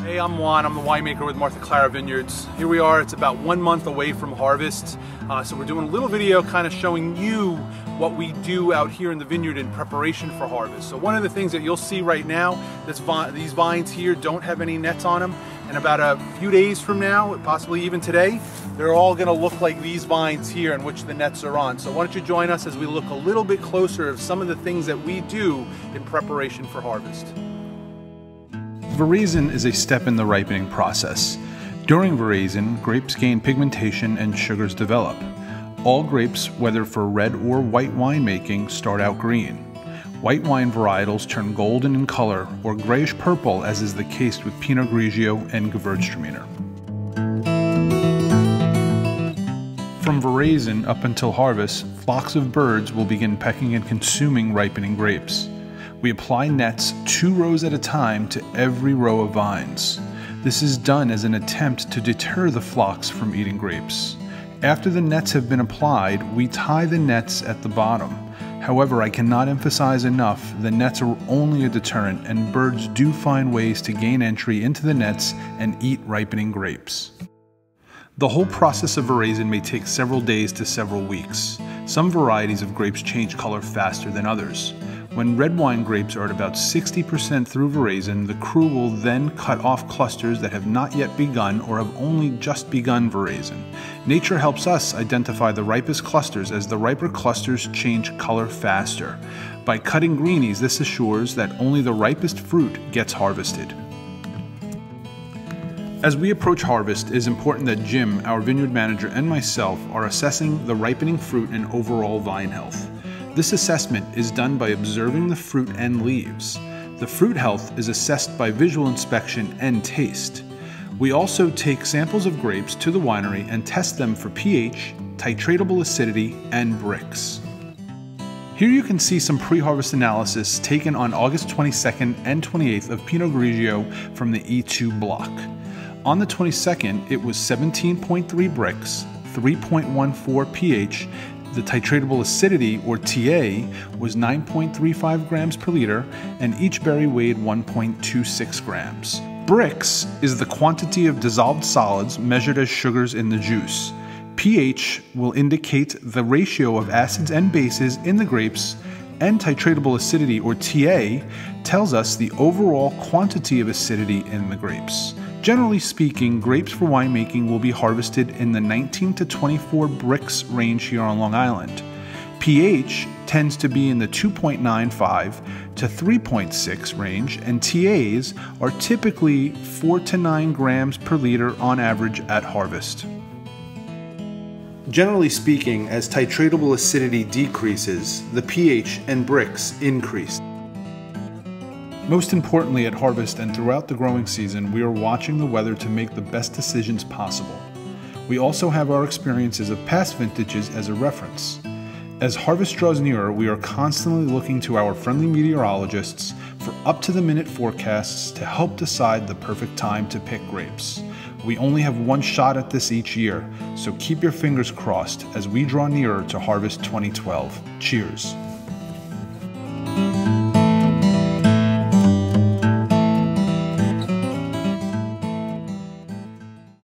Hey, I'm Juan. I'm the winemaker with Clara Vineyards. Here we are. It's about 1 month away from harvest. So we're doing a little video kind of showing you what we do out here in the vineyard in preparation for harvest. So one of the things that you'll see right now, these vines here don't have any nets on them. And about a few days from now, possibly even today, they're all going to look like these vines here in which the nets are on. So why don't you join us as we look a little bit closer at some of the things that we do in preparation for harvest. Veraison is a step in the ripening process. During veraison, grapes gain pigmentation and sugars develop. All grapes, whether for red or white winemaking, start out green. White wine varietals turn golden in color or grayish purple, as is the case with Pinot Grigio and Gewürztraminer. From veraison up until harvest, flocks of birds will begin pecking and consuming ripening grapes. We apply nets 2 rows at a time to every row of vines. This is done as an attempt to deter the flocks from eating grapes. After the nets have been applied, we tie the nets at the bottom. However, I cannot emphasize enough, the nets are only a deterrent, and birds do find ways to gain entry into the nets and eat ripening grapes. The whole process of veraison may take several days to several weeks. Some varieties of grapes change color faster than others. When red wine grapes are at about 60% through veraison, the crew will then cut off clusters that have not yet begun or have only just begun veraison. Nature helps us identify the ripest clusters, as the riper clusters change color faster. By cutting greenies, this assures that only the ripest fruit gets harvested. As we approach harvest, it is important that Jim, our vineyard manager, and myself are assessing the ripening fruit and overall vine health. This assessment is done by observing the fruit and leaves. The fruit health is assessed by visual inspection and taste. We also take samples of grapes to the winery and test them for pH, titratable acidity, and Brix. Here you can see some pre-harvest analysis taken on August 22nd and 28th of Pinot Grigio from the E2 block. On the 22nd, it was 17.3 Brix, 3.14 pH, the titratable acidity, or TA, was 9.35 grams per liter, and each berry weighed 1.26 grams. Brix is the quantity of dissolved solids measured as sugars in the juice. pH will indicate the ratio of acids and bases in the grapes, and titratable acidity, or TA, tells us the overall quantity of acidity in the grapes. Generally speaking, grapes for winemaking will be harvested in the 19 to 24 Brix range here on Long Island. pH tends to be in the 2.95 to 3.6 range, and TAs are typically 4 to 9 grams per liter on average at harvest. Generally speaking, as titratable acidity decreases, the pH and Brix increase. Most importantly, at harvest and throughout the growing season, we are watching the weather to make the best decisions possible. We also have our experiences of past vintages as a reference. As harvest draws nearer, we are constantly looking to our friendly meteorologists for up-to-the-minute forecasts to help decide the perfect time to pick grapes. We only have one shot at this each year, so keep your fingers crossed as we draw nearer to harvest 2012. Cheers!